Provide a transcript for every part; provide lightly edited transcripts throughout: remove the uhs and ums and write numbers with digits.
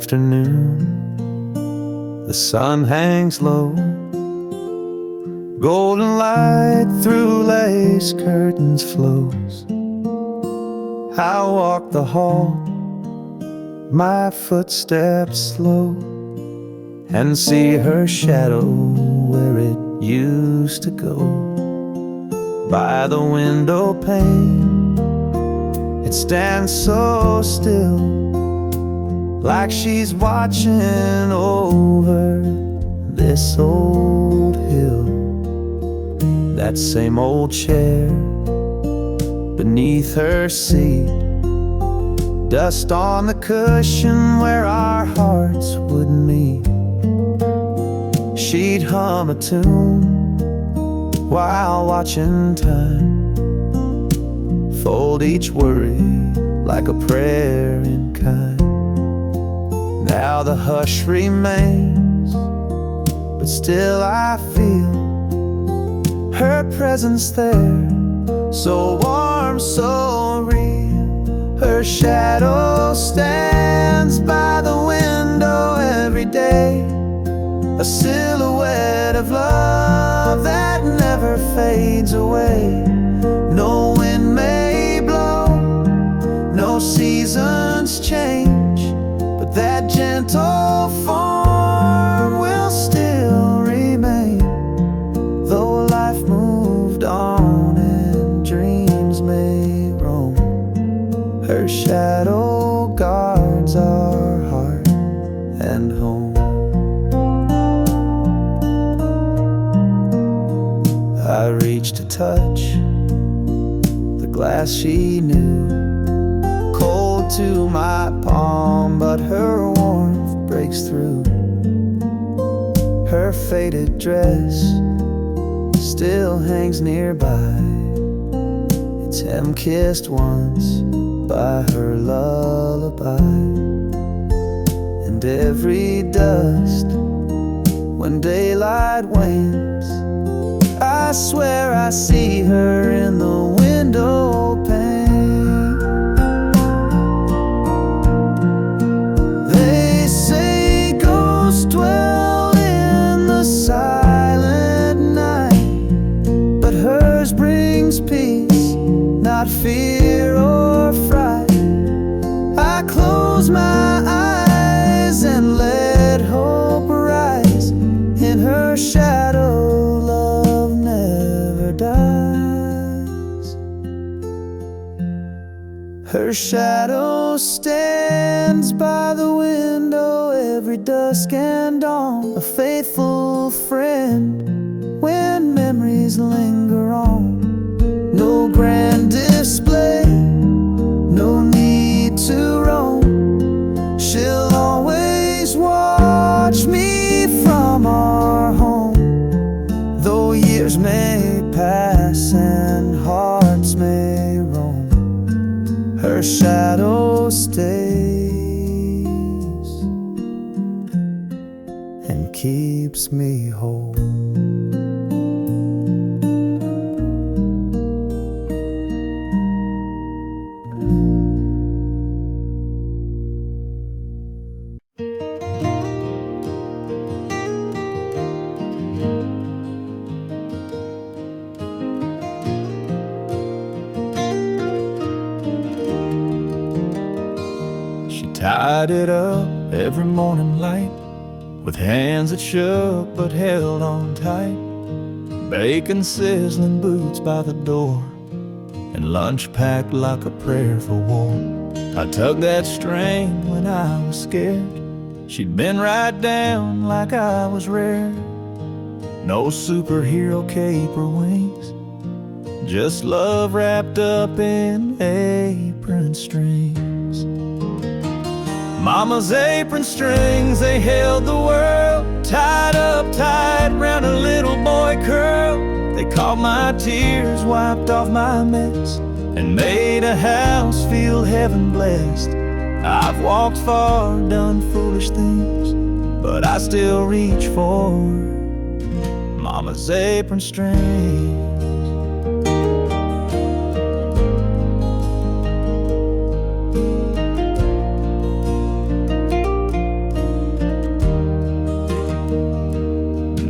afternoon, the sun hangs low, golden light through lace curtains flows. I walk the hall, my footsteps slow, and see her shadow where it used to go. By the window pane, it stands so still, like she's watching over this old hill. That same old chair beneath her seat, dust on the cushion where our hearts would meet. She'd hum a tune while watching time, fold each worry like a prayer in kind. Now the hush remains, but still I feel her presence there, so warm, so real. Her shadow stands by the window every day, a silhouette of love that never fades away. No wind may blow, no seasons change, but that gentle form will still remain. Though life moved on and dreams may roam, her shadow guards our heart and home. I reach to touch the glass she knew, cold to my palm, but her warmth breaks through. Her faded dress still hangs nearby, its hem kissed once by her lullaby. And every dust, when daylight wanes, I swear I see her in the window pane. They say ghosts dwell in the silent night, but hers brings peace, not fear or fright. I close my eyes and let hope rise. In her shadow dies. Her shadow stands by the window every dusk and dawn, a faithful friend when memories linger on. No grand display, no need to roam, she'll always watch me from our home. Though years may pass and hearts may roam, her shadow stays and keeps me whole. Tied it up every morning light, with hands that shook but held on tight. Bacon sizzling, boots by the door, and lunch packed like a prayer for war. I tugged that string when I was scared. She'd been right down like I was rare. No superhero cape or wings, just love wrapped up in apron strings. Mama's apron strings, they held the world, tied up tight round a little boy curl. They caught my tears, wiped off my mess, and made a house feel heaven blessed. I've walked far, done foolish things, but I still reach for Mama's apron strings.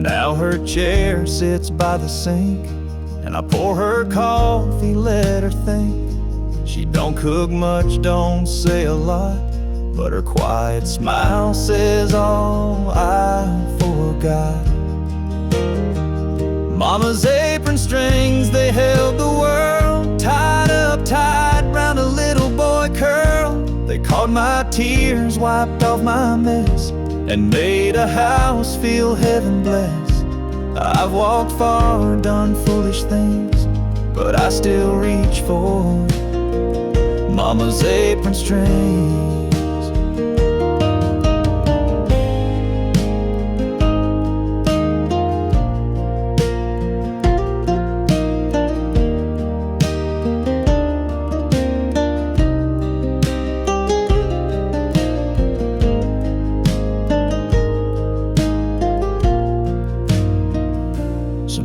Now her chair sits by the sink, and I pour her coffee, let her think. She don't cook much, don't say a lot, but her quiet smile says all I forgot. Mama's apron strings, they held the world, tied up tight round a little boy curl. They caught my tears, wiped off my mess, and made a house feel heaven blessed. I've walked far, done foolish things, but I still reach for Mama's apron strings.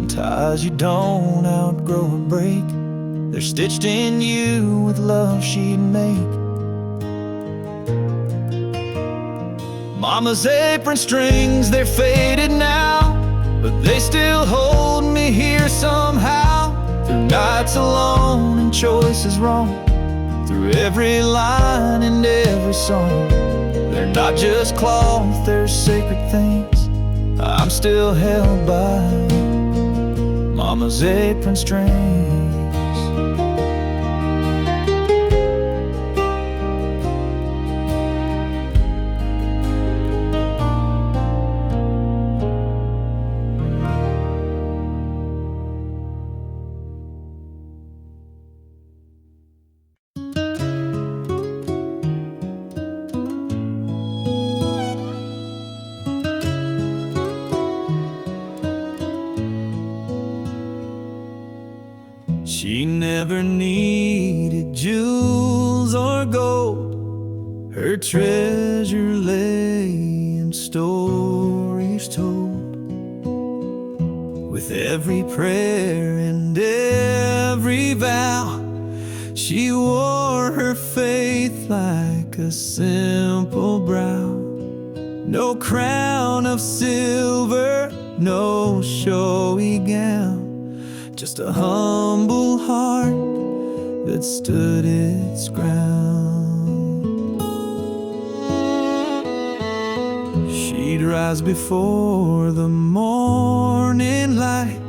Ties you don't outgrow or break, they're stitched in you with love she'd make. Mama's apron strings, they're faded now, but they still hold me here somehow. Through nights alone and choices wrong, through every line and every song. They're not just cloth, they're sacred things. I'm still held by Mama's apron strings. She never needed jewels or gold, her treasure lay in stories told. With every prayer and every vow, she wore her faith like a simple brow. No crown of silver, no showy gown, just a humble heart that stood its ground. She'd rise before the morning light,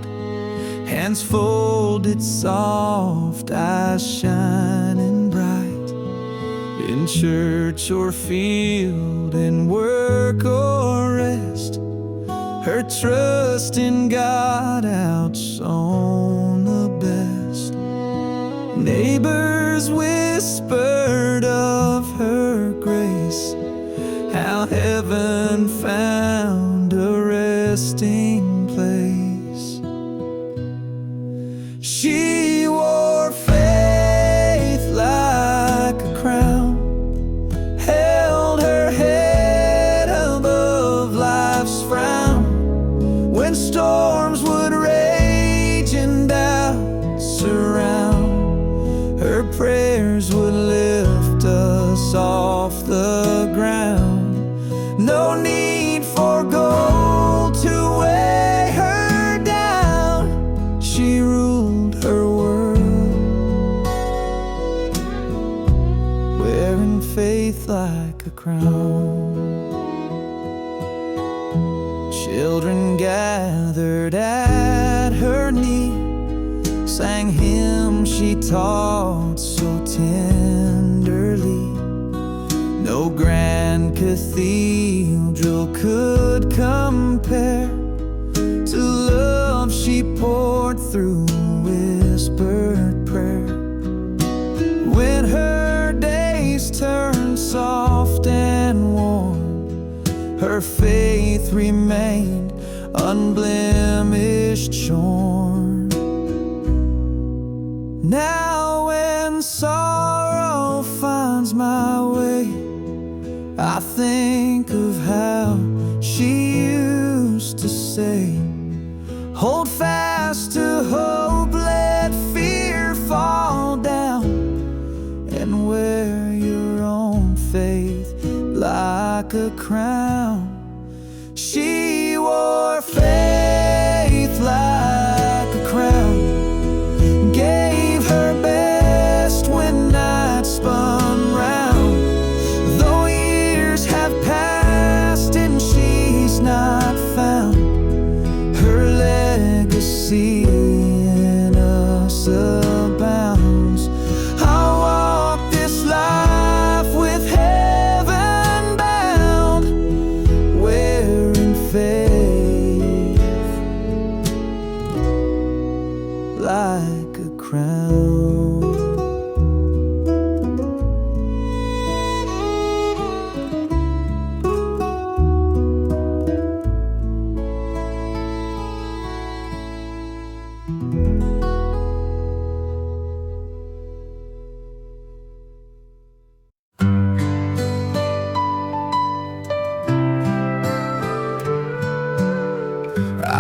hands folded soft, eyes shining bright. In church or field, in work or rest, her trust in God outshone the best. Neighbors whispered of her grace, how heaven found a resting place. She wore faith like a crown, held her head above life's frown. When storms would rage and doubts surround, her prayers would lift us off the ground. No need for gold to weigh her down, she ruled her world, wearing faith like a crown. Children gathered at her knee, sang hymns she taught so tenderly. No grand cathedral could compare to love she poured through whispered prayer. When her days turned soft and warm, her faith remained unblemished, shorn. Now when sorrow finds my way, I think of how she used to say, hold fast to hope, let fear fall down, and wear your own faith like a crown. She wore faith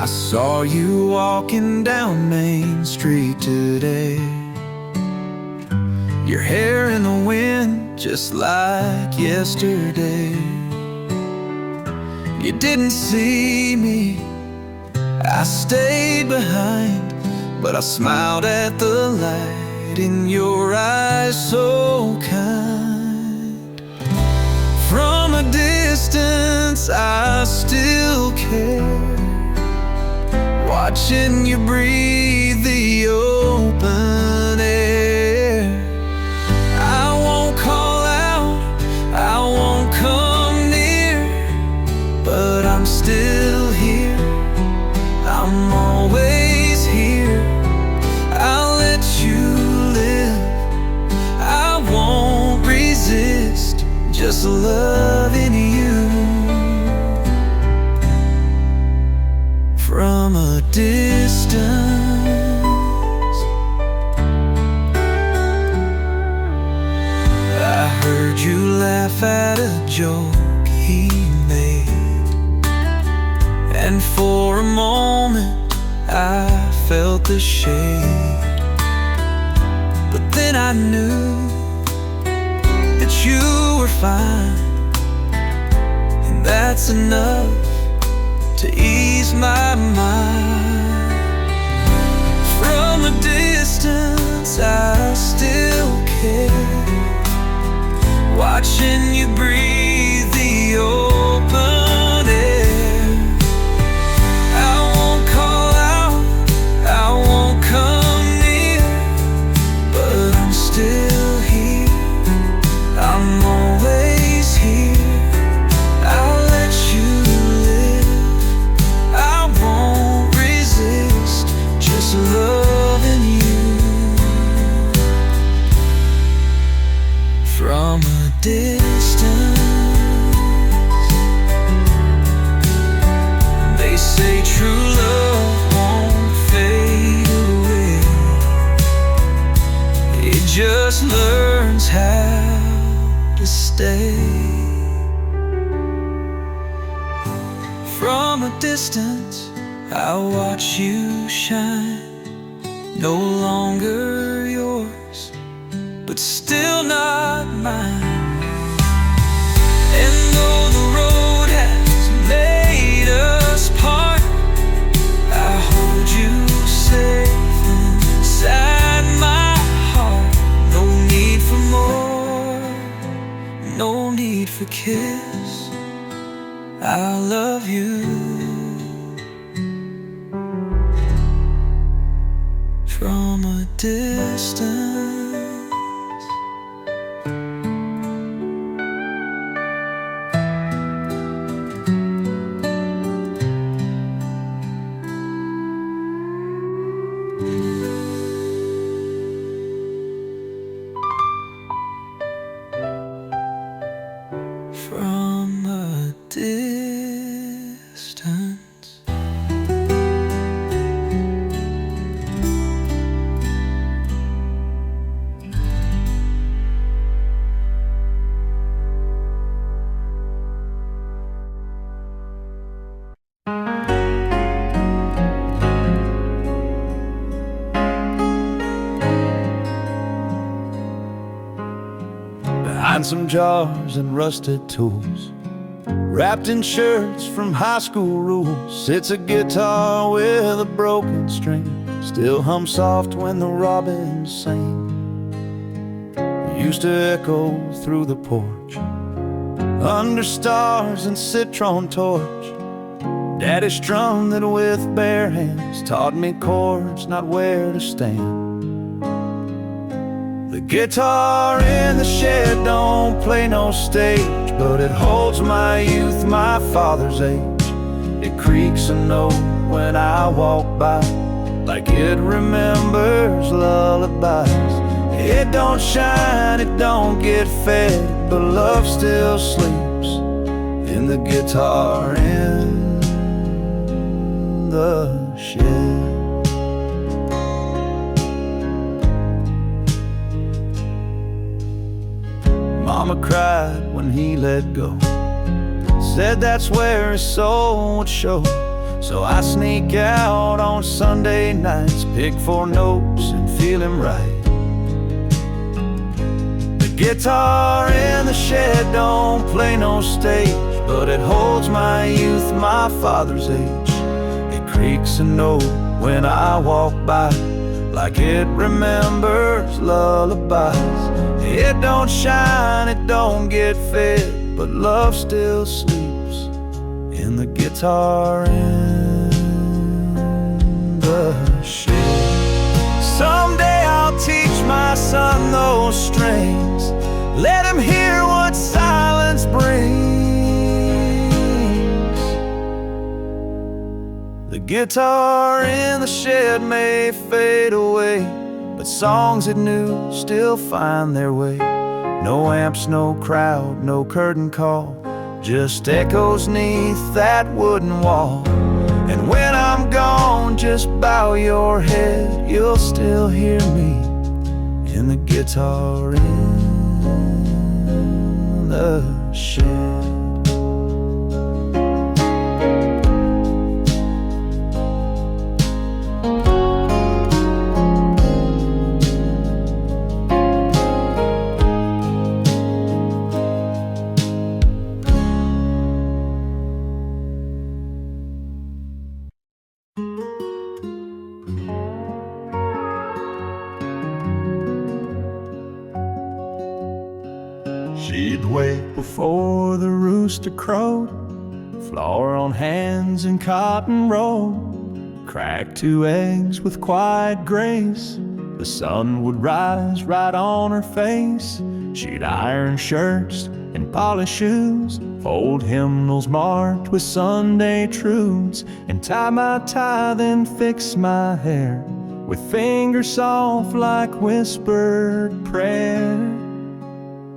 saw you walking down Main Street today, your hair in the wind just like yesterday. You didn't see me, I stayed behind, but I smiled at the light in your eyes, so kind. From a distance I still care, watching you breathe the open air. I won't call out, I won't come near, but I'm still here, I'm always here. I'll let you live, I won't resist, just loving you. From a distance, I heard you laugh at a joke he made, and for a moment I felt the shade. But then I knew that you were fine, and that's enough to ease my mind. From a distance I still care, watching you breathe the open air. I won't call out, I won't come near, but I'm still here, I'm always here. I'll let you live, I won't resist, just loving you. From a distance, they say true love won't fade away, it just learns how to stay. From a distance I watch you shine, no longer yours, but still not mine. And though the road has made us part, I hold you safe inside my heart. No need for more, no need for kiss, I love you. From a distance. From a distance. Behind some jars and rusted tools, wrapped in shirts from high school rules, sits a guitar with a broken string, still hums soft when the robins sing. It used to echo through the porch, under stars and citron torch. Daddy strummed it with bare hands, taught me chords, not where to stand. The guitar in the shed don't play no stage, but it holds my youth, my father's age. It creaks a note when I walk by, like it remembers lullabies. It don't shine, it don't get fed, but love still sleeps in the guitar in the shed. Mama cried when he let go, said that's where his soul would show. So I sneak out on Sunday nights, pick 4 notes and feel him right. The guitar in the shed don't play no stage, but it holds my youth, my father's age. It creaks a note when I walk by, like it remembers lullabies. It don't shine, it don't get fed, but love still sleeps in the guitar in the shed. Someday I'll teach my son those strings, let him hear what silence brings. The guitar in the shed may fade away, but songs it knew still find their way. No amps, no crowd, no curtain call, just echoes neath that wooden wall. And when I'm gone, just bow your head, you'll still hear me in the guitar in the shed. She'd wake before the rooster crowed, flour on hands and cotton rolled, crack 2 eggs with quiet grace. The sun would rise right on her face. She'd iron shirts and polish shoes, fold hymnals marked with Sunday truths, and tie my tie, then fix my hair with fingers soft like whispered prayer.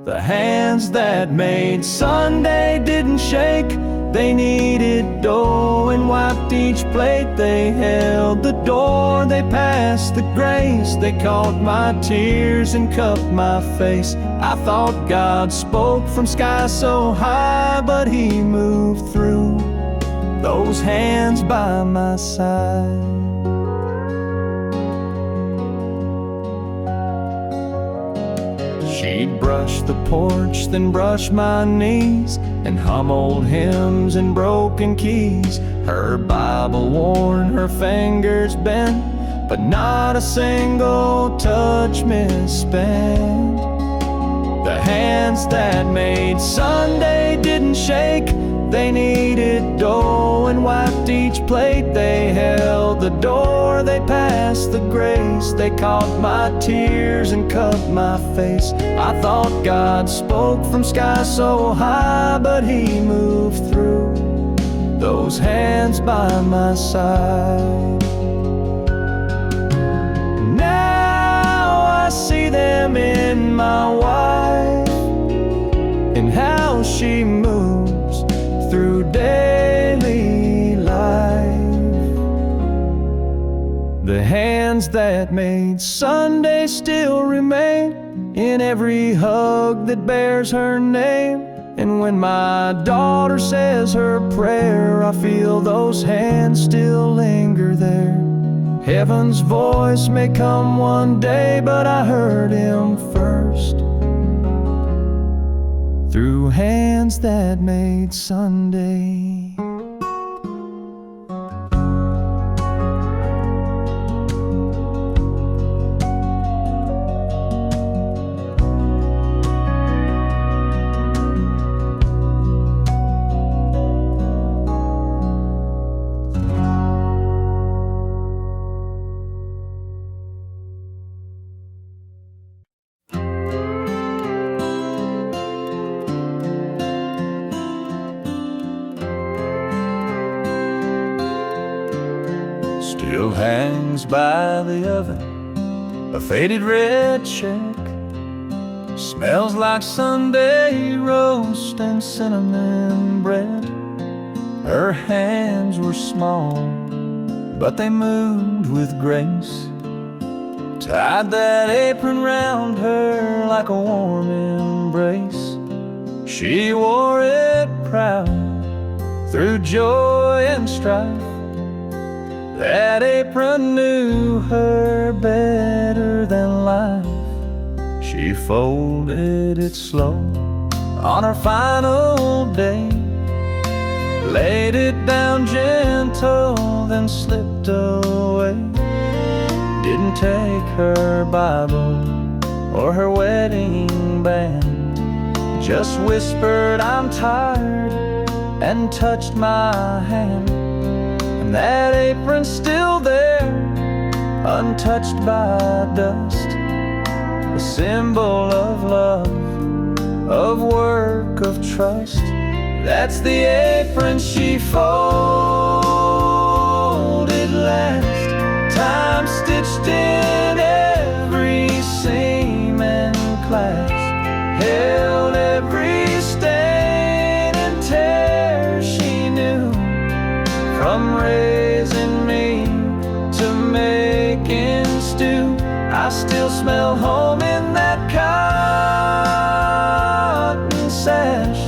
The hands that made Sunday didn't shake, they kneaded dough and wiped each plate. They held the door, they passed the grace. They caught my tears and cupped my face. I thought God spoke from sky so high, but He moved through those hands by my side. She'd brush the porch, then brush my knees, and hum old hymns and broken keys. Her Bible worn, her fingers bent, but not a single touch misspent. The hands that made Sunday didn't shake, they kneaded dough and wiped each plate. They held the door, they passed the grace. They caught my tears and cupped my face. I thought God spoke from sky so high, but He moved through those hands by my side. Now I see them in my wife, and how she moves through daily life. The hands that made Sunday still remain in every hug that bears her name. And when my daughter says her prayer, I feel those hands still linger there. Heaven's voice may come one day, but I heard Him first through hands that made Sunday. Still hangs by the oven a faded red check, smells like Sunday roast and cinnamon bread. Her hands were small, but they moved with grace, tied that apron round her like a warm embrace. She wore it proud through joy and strife, That apron knew her better than life. She folded it slow on her final day, laid it down gentle, then slipped away. Didn't take her Bible or her wedding band, just whispered, "I'm tired," and touched my hand. And that apron's still there, untouched by dust, a symbol of love, of work, of trust. That's the apron she folded last, time stitched in every seam and class, held every stain and tear she knew, from raising me to making stew. I still smell home in that cotton sash,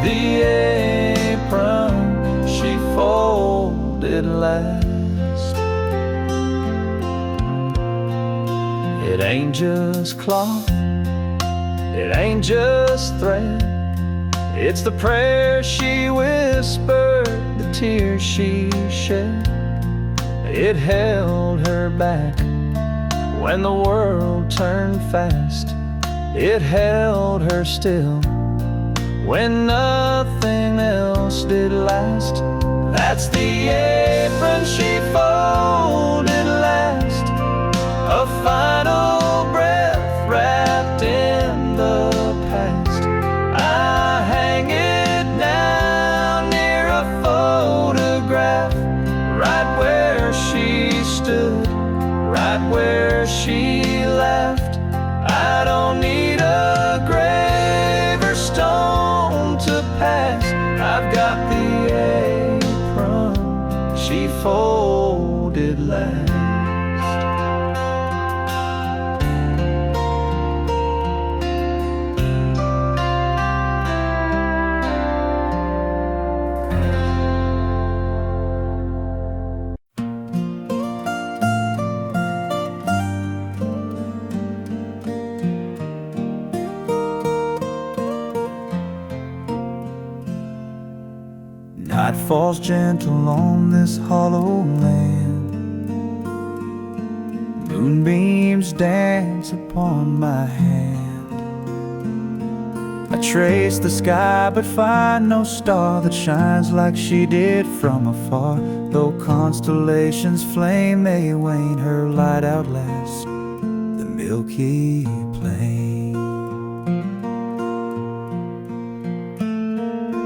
the apron she folded last. It ain't just cloth, it ain't just thread, it's the prayers she whispered, the tears she shed. It held her back when the world turned fast. It held her still when nothing else did last. That's the apron she folded last, a final breath wrapped in the past. I hang it now near a photograph, right where she stood, right where she laughed. I don't need a grave or stone to pass, I've got the apron she folded last. Night falls gentle on this hollow land, moonbeams dance upon my hand. I trace the sky but find no star that shines like she did from afar. Though constellations flame, they wane, her light outlasts the Milky Plain.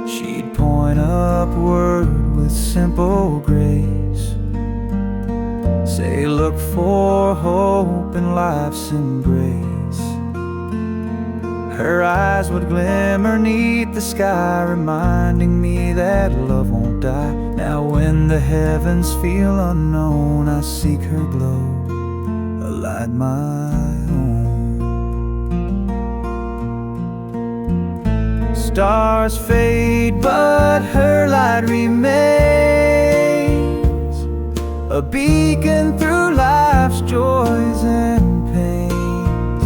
She'd point upward with simple grace, say, look for hope in life's embrace. Her eyes would glimmer 'neath the sky, reminding me that love won't die. Now when the heavens feel unknown, I seek her glow, a light my own. Stars fade, but her light remains, a beacon through life's joys and pains.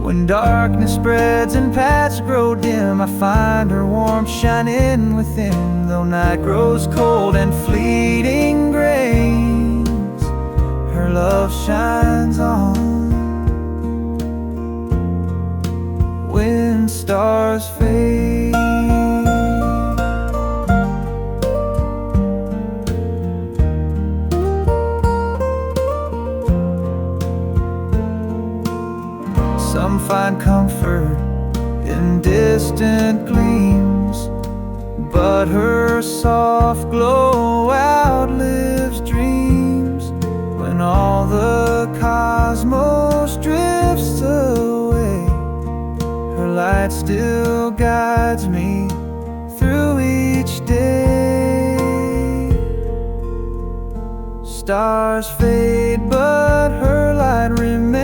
When darkness spreads and paths grow dim, I find her warmth shining within. Though night grows cold and fleeting grains, her love shines on. When stars fade, some find comfort in distant gleams, but her soft glow outlives dreams. When all the cosmos drifts away, her light still guides me through each day. Stars fade, but her light remains,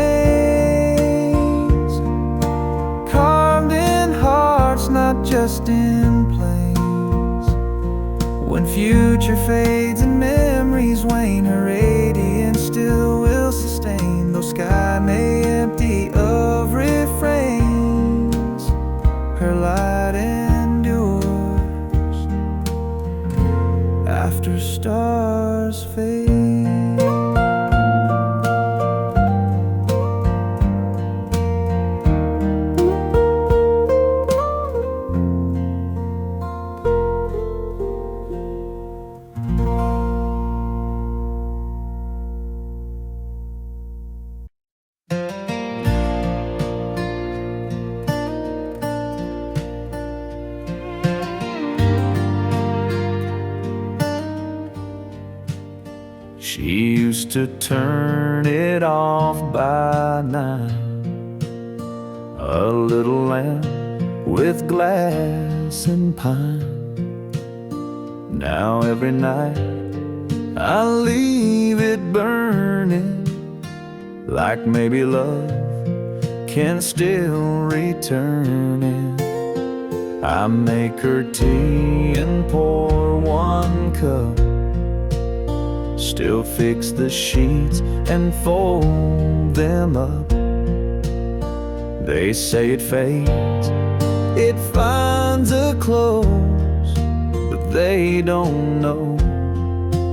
carved in hearts, not just in plains. When future fades and memories wane, stars fade. She used to turn it off by 9, a little lamp with glass and pine. Now every night I leave it burning, like maybe love can still return it. I make her tea and pour one cup, still fix the sheets and fold them up. They say it fades, it finds a close, but they don't know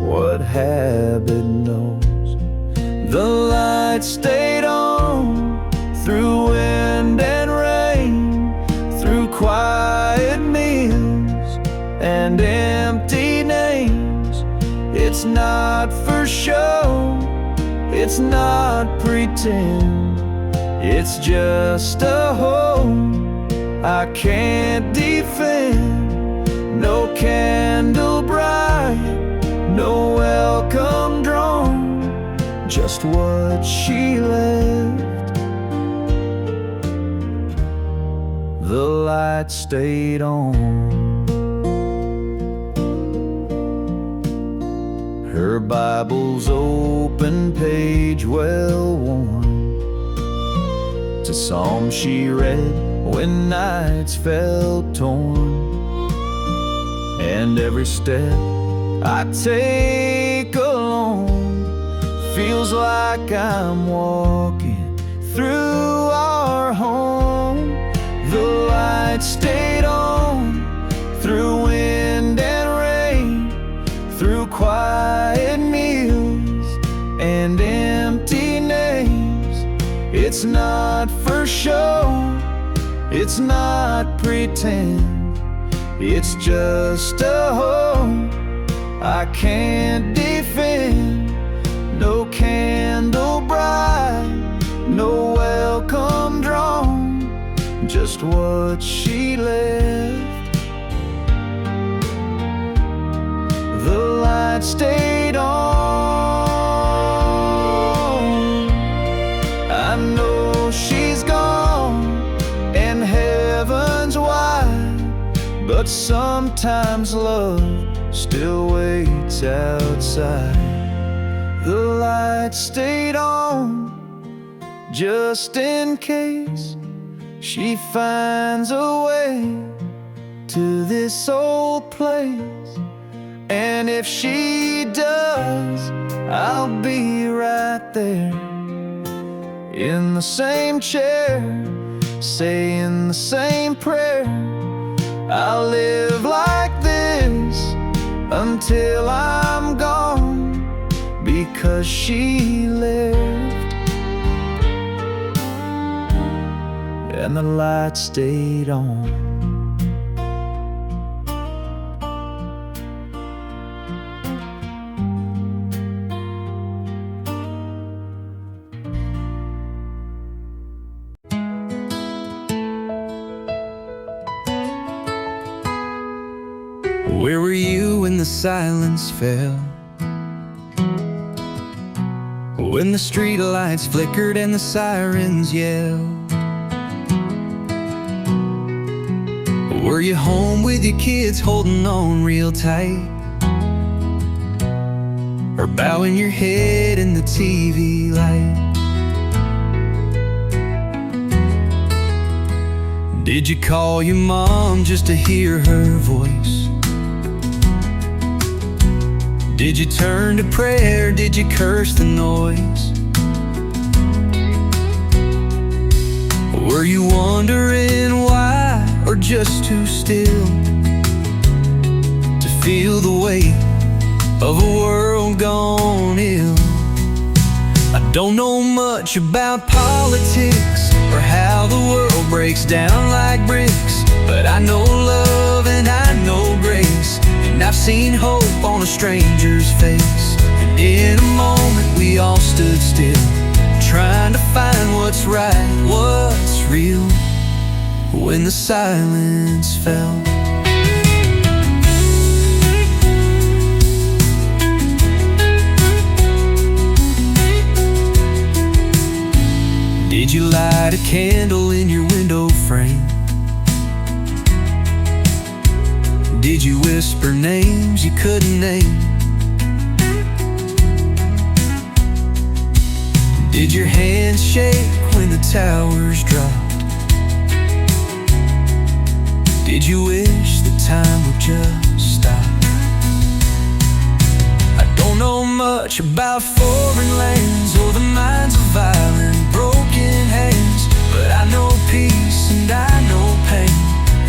what habit knows. The light stayed on through wind and rain, through quiet meals and empty names. It's not for show, it's not pretend, it's just a home I can't defend. No candle bright, no welcome drawn, just what she left. The light stayed on. Her Bible's open page well worn, to Psalms she read when nights felt torn. And every step I take alone feels like I'm walking through our home. The light stayed on through wind and rain, through quiet meals and empty names. It's not for show, it's not pretend, it's just a home I can't defend. No candle bright, no welcome drawn, just what she left. The light stayed on. I know she's gone and heaven's wide, but sometimes love still waits outside. The light stayed on just in case she finds a way to this old place. And if she does, I'll be right there in the same chair, saying the same prayer. I'll live like this until I'm gone, because she left and the light stayed on. Where were you when the silence fell? When the street lights flickered and the sirens yelled? Were you home with your kids holding on real tight? Or bowing your head in the TV light? Did you call your mom just to hear her voice? Did you turn to prayer? Did you curse the noise? Were you wondering why, or just too still to feel the weight of a world gone ill. I don't know much about politics or how the world breaks down like bricks, but I know love and I know grace, and I've seen hope on a stranger's face. And in a moment we all stood still, trying to find what's right, what's real, when the silence fell. Did you light a candle in your window frame? Did you whisper names you couldn't name? Did your hands shake when the towers dropped? Did you wish the time would just stop? I don't know much about foreign lands or the minds of violent, broken hands, but I know peace and I know pain,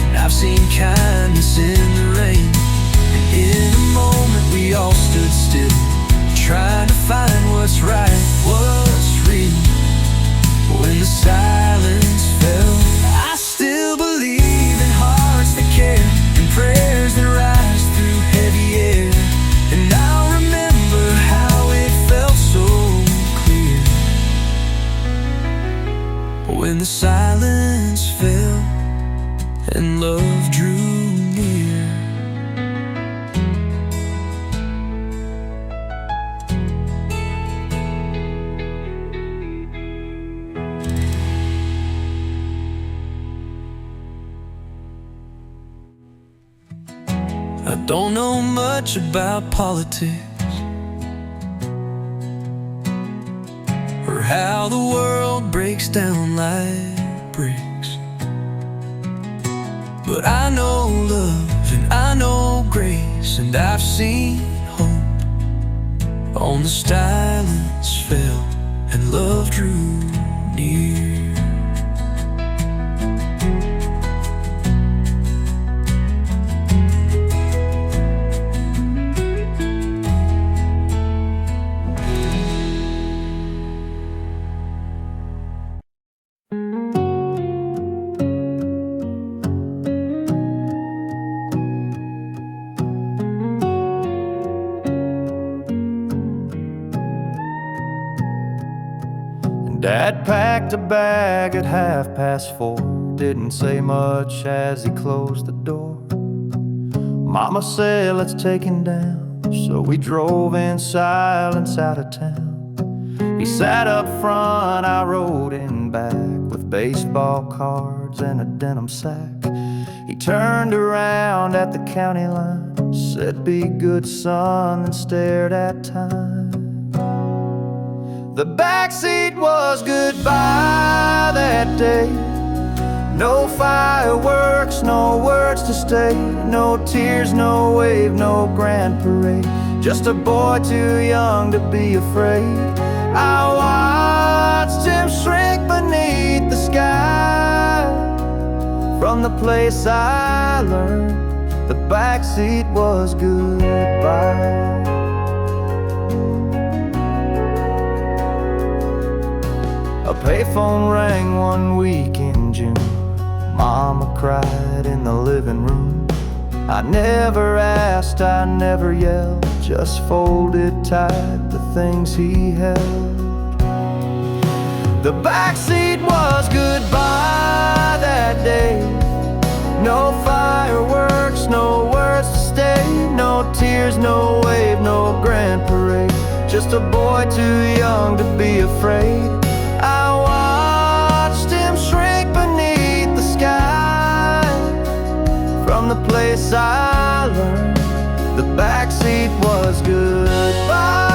and I've seen kindness in the rain. And in a moment we all stood still, trying to find what's right, what's real, when the silence fell. I still believe in hearts that care and prayers that rise through heavy air, and I'll remember how it felt so clear when the silence fell and love drew near. I don't know much about politics or how the world breaks down like bricks, but I know love and I know grace, and I've seen hope on the silence fell and love drew near. Dad packed a bag at 4:30, didn't say much as he closed the door. Mama said, let's take him down, so we drove in silence out of town. He sat up front, I rode in back, with baseball cards and a denim sack. He turned around at the county line, said, be good, son, and stared at time. The backseat was goodbye that day. No fireworks, no words to say, no tears, no wave, no grand parade. Just a boy too young to be afraid. I watched him shrink beneath the sky. From the place I learned the backseat was goodbye. A payphone rang one week in June. Mama cried in the living room. I never asked, I never yelled, just folded tight the things he held. The backseat was goodbye that day. No fireworks, no words to stay, no tears, no wave, no grand parade. Just a boy too young to be afraid. I watched him shrink beneath the sky. From the place I learned the backseat was goodbye.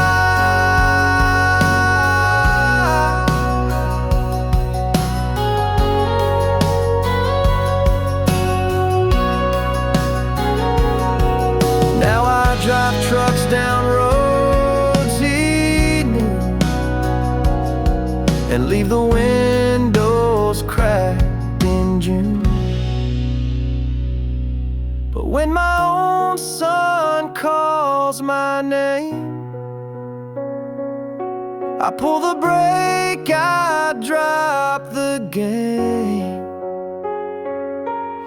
Now I drive trucks down roads he knew and leave the windows cracked in June. But when my own son calls calls my name. I pull the brake, I drop the game.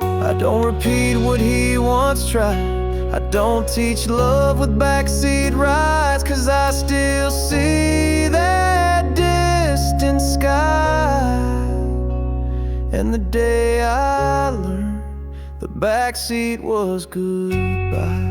I don't repeat what he once tried. I don't teach love with backseat rides, 'cause I still see that distant sky. And the day I learned the backseat was goodbye.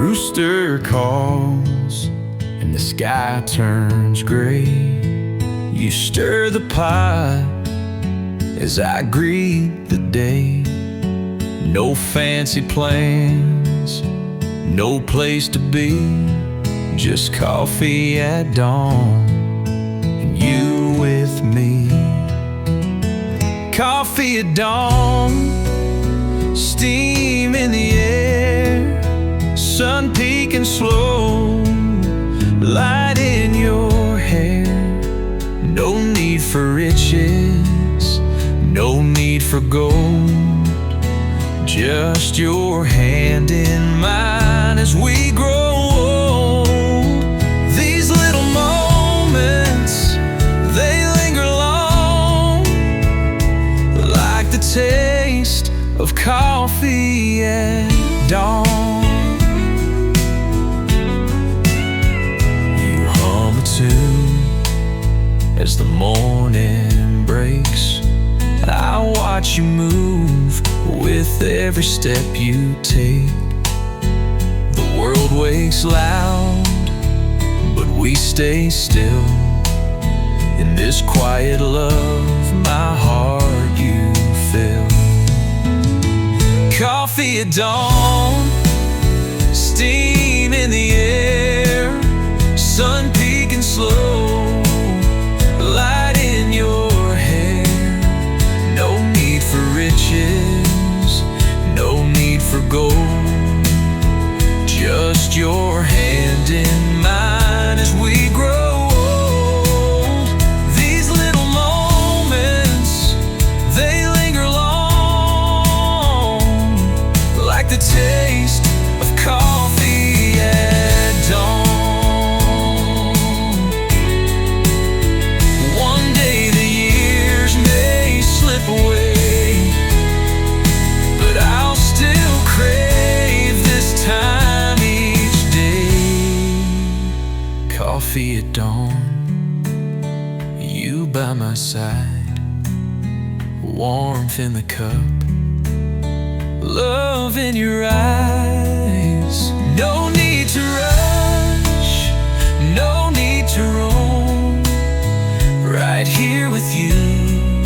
Rooster calls and the sky turns gray. You stir the pot as I greet the day. No fancy plans, no place to be, just coffee at dawn and you with me. Coffee at dawn, steam in the air, sun peeking slow, light in your hair. No need for riches, no need for gold, just your hand in mine as we grow old. These little moments, they linger long, like the taste of coffee at dawn. As the morning breaks, I watch you move with every step you take. The world wakes loud, but we stay still. In this quiet love, my heart you fill. Coffee at dawn, steam in the air, sun peeking slow, light in your hair. No need for riches, no need for gold, just your hand in mine as we grow old. These little moments, they linger long, like the taste of coffee at dawn. Coffee at dawn, you by my side, warmth in the cup, love in your eyes. No need to rush, no need to roam, right here with you,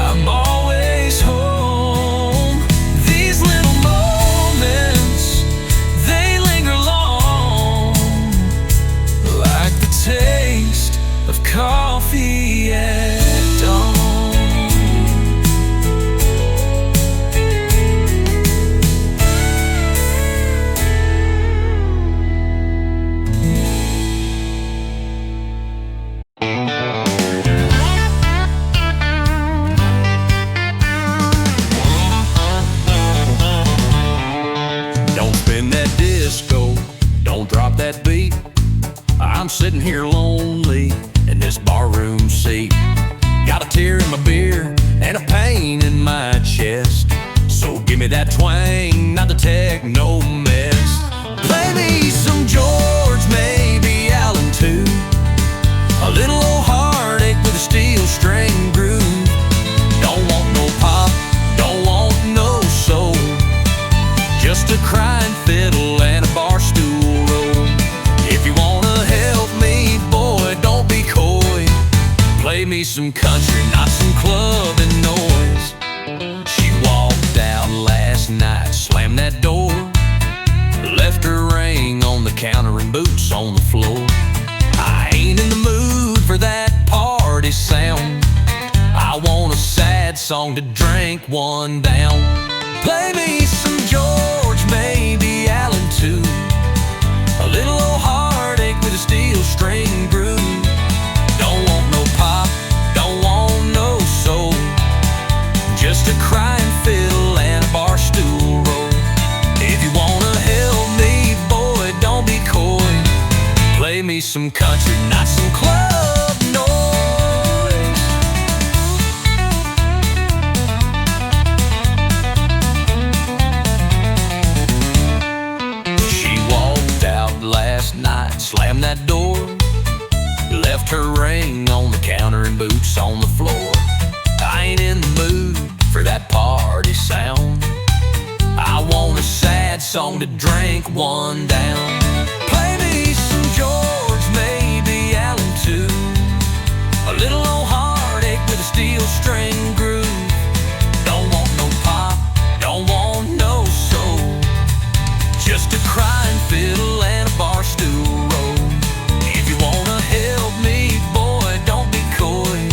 I'm always home. These little moments, they linger long, like the taste of coffee at dawn. Don't spin that disco, don't drop that beat. I'm sitting here lonely in this barroom seat. Got a tear in my beer and a pain in my chest. So give me that twang, not the techno mess. Play me some George, maybe Allen too. A little old heartache with a steel string groove. Don't want no pop, don't want no soul, just a crying fiddle and a bar stool roll. If you wanna help me, boy, don't be coy. Play me some country, not some clubbing noise. She walked out last night, slammed that door, left her ring on the counter and boots on the floor. I ain't in the mood for that party sound. I want a sad song to drink one down. Play me some George, maybe Allen too. A little old heartache with a steel string groove. Don't want no pop, don't want no soul, just a crying fiddle and a bar stool roll. If you wanna help me, boy, don't be coy. Play me some country, not some club noise. She walked out last night, slammed that door, left her ring on the counter and boots on the floor. I ain't in the mood for that party sound. I want a sad song to drink one down. Play me some George, maybe Allen too. A little old heartache with a steel string groove. Don't want no pop, don't want no soul, just a crying fiddle and a bar stool roll. If you wanna help me, boy, don't be coy.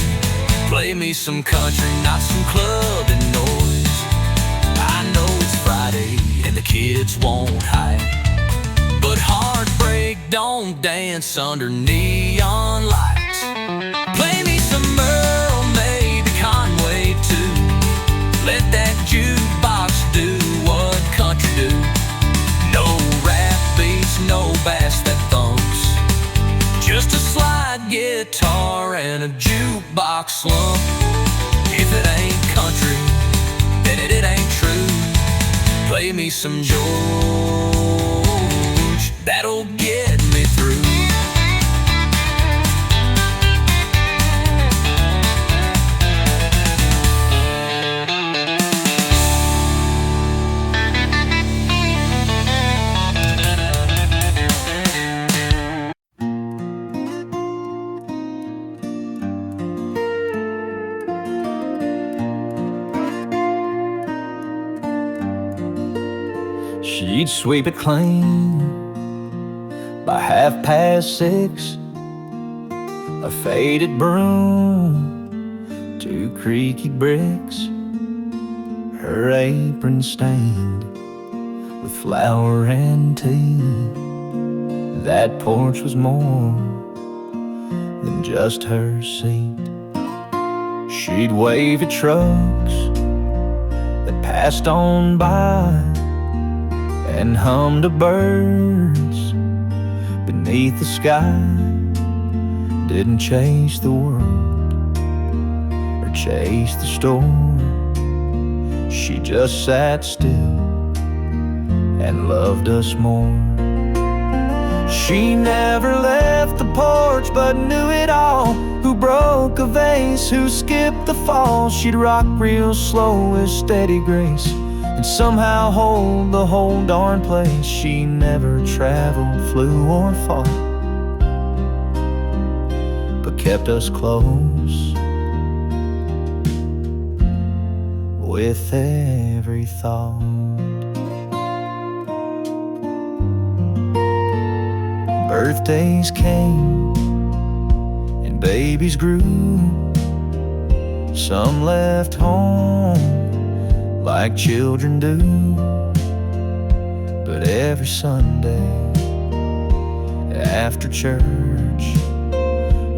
Play me some country, not some clubbing noise. I know it's Friday and the kids won't hide, but heartbreak don't dance under neon lights. Play me some Merle, maybe Conway too. Let that jukebox do what country do. No rap beats, no bass that thumps, just a slide guitar and a jukebox slump. If it ain't country, then it ain't true. Play me some George, that'll get me through. She'd sweep it clean by 6:30. A faded broom, 2 creaky bricks, her apron stained with flour and tea. That porch was more than just her seat. She'd wave at trucks that passed on by and hum to birds beneath the sky. Didn't chase the world or chase the storm. She just sat still and loved us more. She never left the porch but knew it all. Who broke a vase, who skipped the fall. She'd rock real slow with steady grace and somehow hold the whole darn place. She never traveled, flew or fought, but kept us close with every thought. Birthdays came and babies grew. Some left home like children do, but every Sunday after church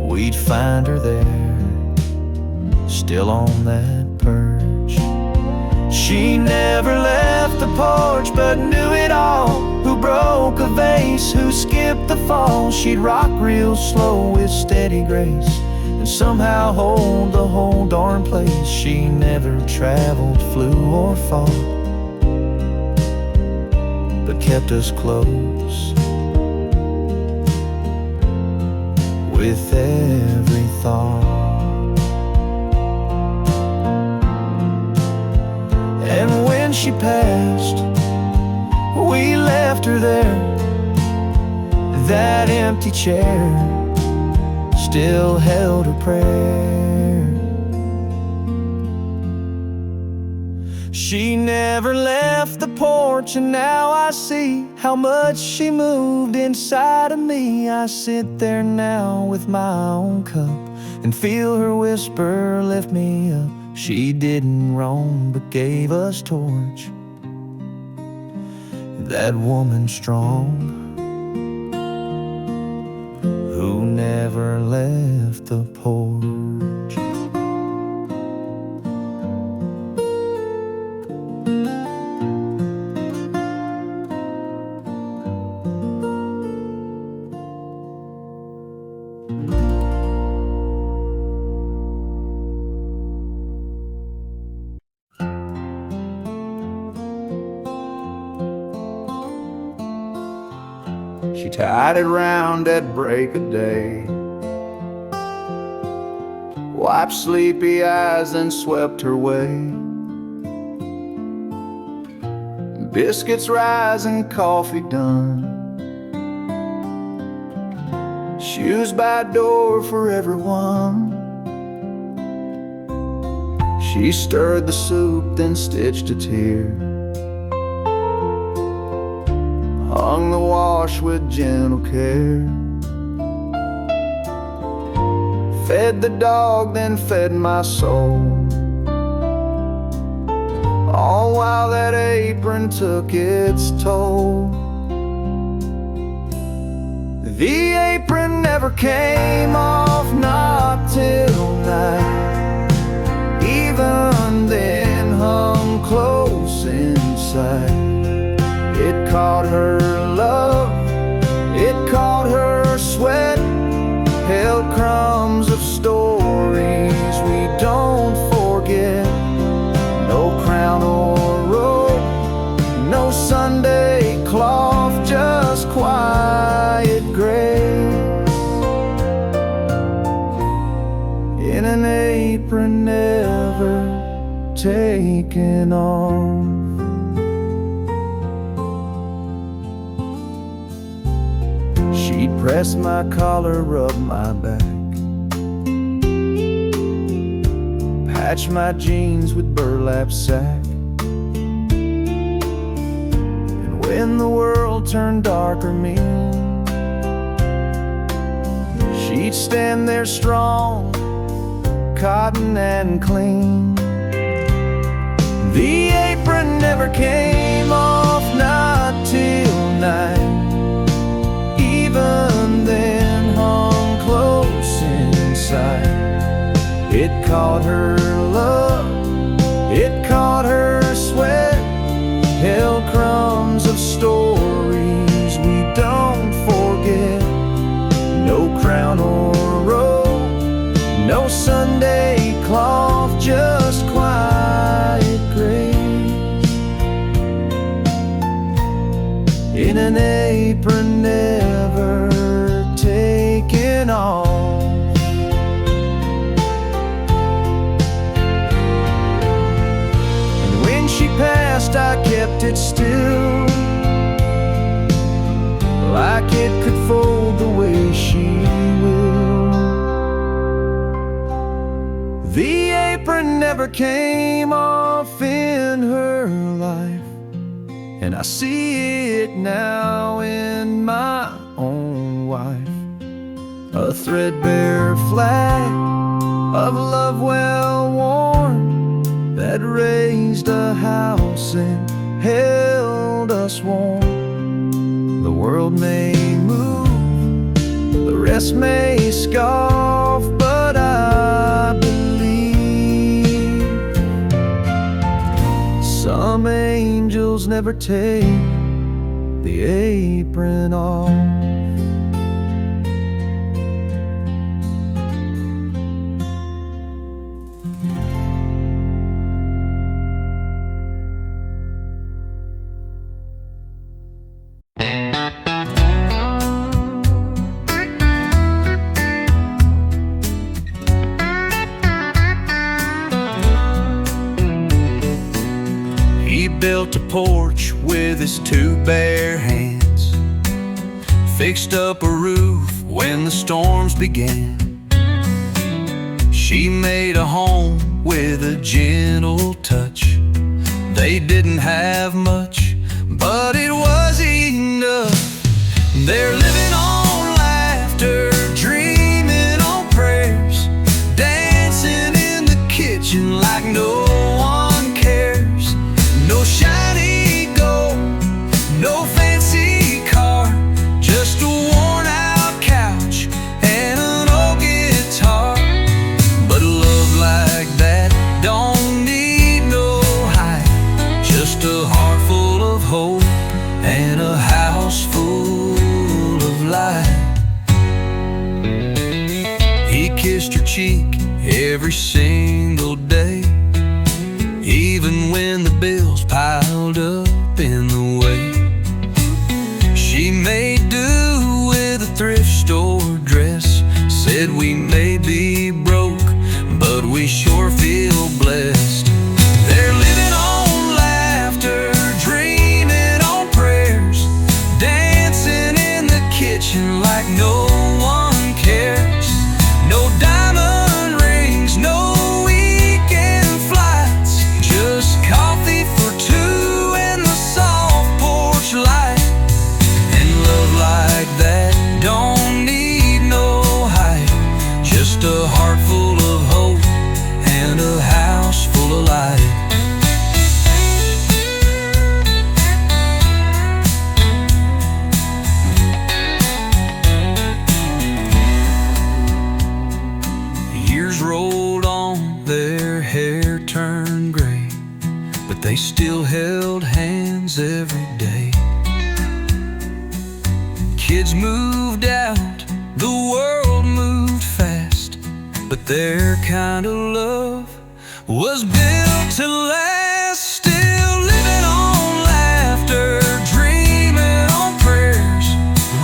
we'd find her there, still on that perch. She never left the porch but knew it all. Who broke a vase, who skipped the fall. She'd rock real slow with steady grace and somehow hold the whole darn place. She never traveled, flew or fought, but kept us close with every thought. And when she passed, we left her there. That empty chair still held her prayer. She never left the porch, and now I see how much she moved inside of me. I sit there now with my own cup, and feel her whisper lift me up. She didn't roam but gave us torch. That woman strong, who never left the porch. She tied it round at break of day, wiped sleepy eyes, then swept her way. Biscuits rising, coffee done, shoes by door for everyone. She stirred the soup, then stitched a tear, hung the wash with gentle care, fed the dog, then fed my soul, all while that apron took its toll. The apron never came off, not till night. Even then hung close inside. It caught her love, it caught her sweat, held crumbs of stories we don't forget. No crown or robe, no Sunday cloth, just quiet grace in an apron never taken off. She'd press my collar, rub my back, patch my jeans with burlap sack. And when the world turned dark or mean, she'd stand there strong, cotton and clean. The apron never came off, not till night. Even then hung close inside. It caught her love, it caught her sweat, held crumbs of stories we don't forget. No crown or robe, no Sunday cloth, just quiet grace in an apron never taken off. And when she passed, I kept it still, like it could fold the way she will. The apron never came off in her life, and I see it now in my own wife. A threadbare flag of love well worn, that raised a house and held us warm. The world may move, the rest may scoff, but I believe some angels never take the apron off. He built a porch with his two bare hands, fixed up a roof when the storms began. She made a home with a gentle touch. They didn't have much, but it was enough. They're living on laughter, dreaming on prayers, like no one cares. No shiny gold, no fancy car, just a worn out couch and an old guitar. But love like that don't need no hype, just a heart full of hope and a house full of light. He kissed her cheek every single day, even when the bills piled up in the way. She made do with a thrift store dress, said we may be broke, but we sure feel blessed. They're living on laughter, dreaming on prayers, dancing in the kitchen like no one cares. No diamond rings, no weekend flights, just coffee for two and the soft porch light. And love like that don't need no hype, just a heart full of hope and a house full of light. Years rolled on, their hair turned gray, but they still held hands every day. Kids moved out, the world moved fast, but their kind of love was built to last. Still living on laughter, dreaming on prayers,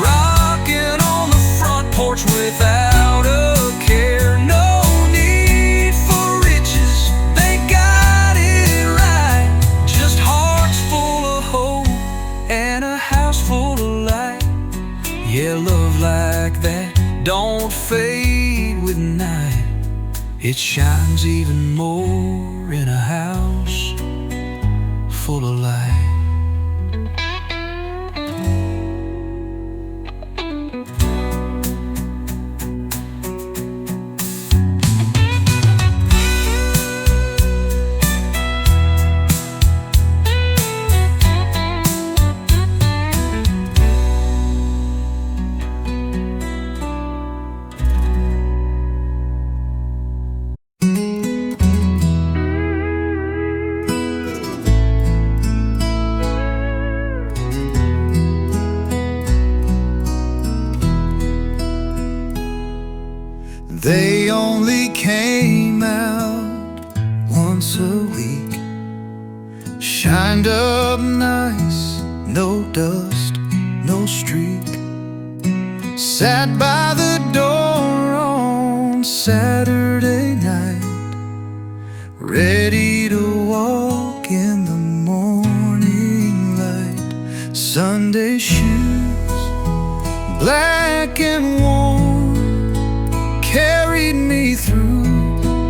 rocking on the front porch without a care. No need for riches, they got it right, just hearts full of hope and a house full of light. Yeah, love like that don't fade with night, it shines even more in a house full of light. They only came out once a week, shined up nice, no dust, no streak. Sat by the door on Saturday night, ready to walk in the morning light. Sunday shoes, black and warm, carried me through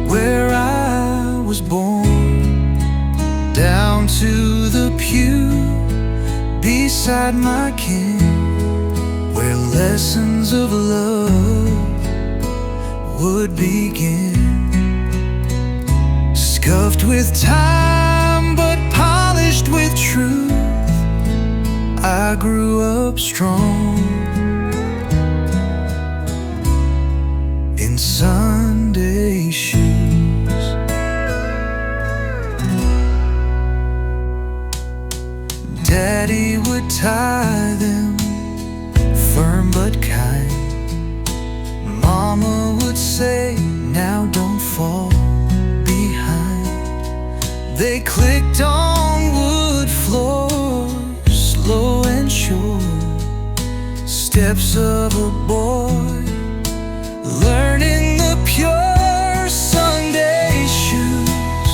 where I was born, down to the pew beside my kin, where lessons of love would begin. Scuffed with time but polished with truth, I grew up strong in Sunday shoes. Daddy would tie them firm but kind. Mama would say, now don't fall behind. They clicked on wood floors, slow and sure, steps of a boy learning the pure. Sunday shoes,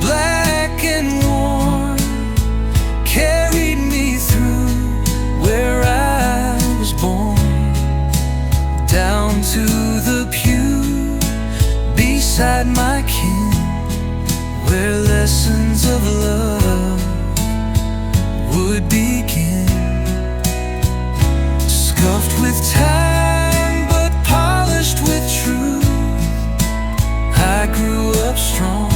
black and warm, carried me through where I was born, down to the pew beside my kin, where lessons of love would begin. Scuffed with time but polished with truth, I grew up strong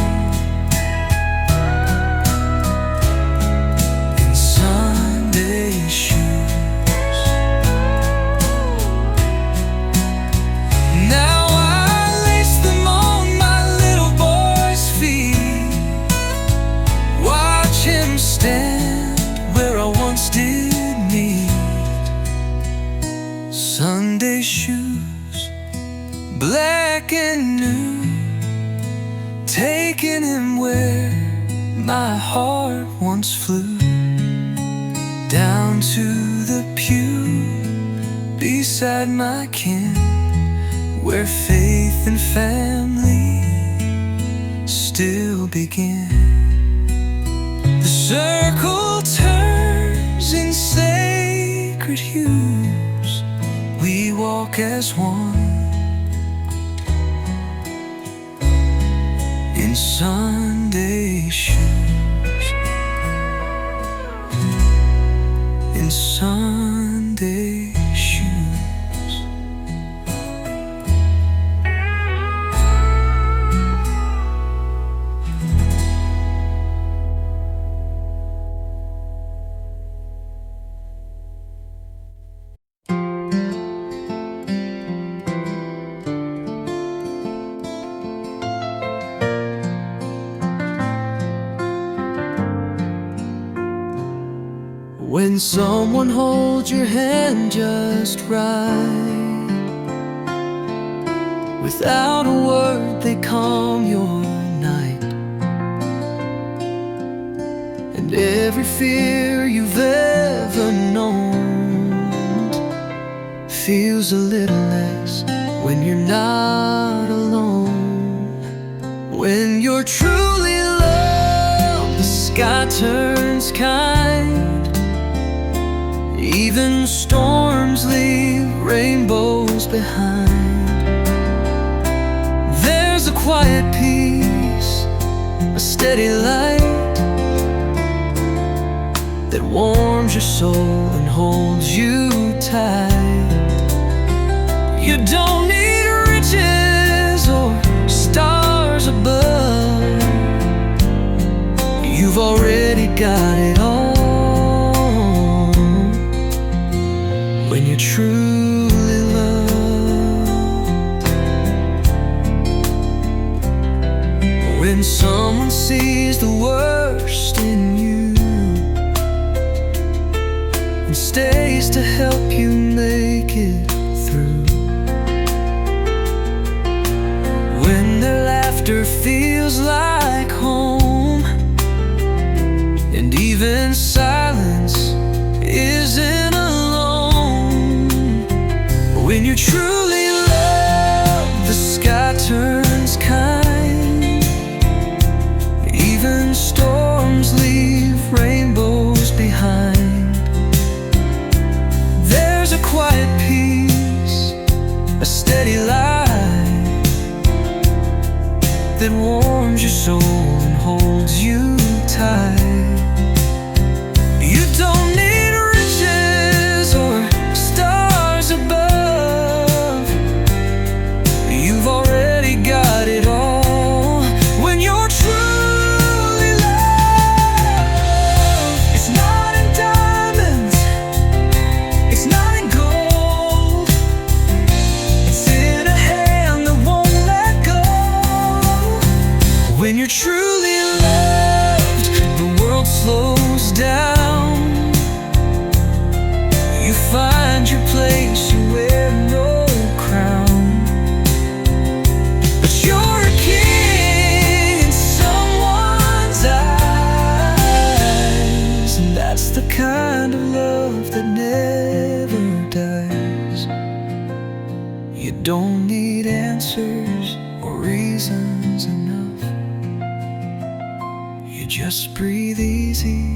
beginning where my heart once flew, down to the pew beside my kin, where faith and family still begin. The circle turns in sacred hues, we walk as one in Sunday shoes, in Sunday shoes. When someone holds your hand just right, without a word they calm your night, and every fear you've ever known feels a little less when you're not alone. When you're truly loved, the sky turns kind, even storms leave rainbows behind. There's a quiet peace, a steady light that warms your soul and holds you tight. You don't need riches or stars above, you've already got it all. When you're truly loved, when someone sees the worst in you and stays to help you make it through, when their laughter feels like home, and even silence isn't alone. When you're truly loved, the sky turns kind, even storms leave rainbows behind. There's a quiet peace, a steady light that warms your soul and holds you tight. You don't need riches or stars above, you've already got it all. When you're truly loved, it's not in diamonds, it's not in gold, it's in a hand that won't let go. When you're truly loved, the world slows down, you find your place, you wear no crown, but you're a king in someone's eyes. And that's the kind of love that never dies. You don't need answers or reasons enough, you just breathe easy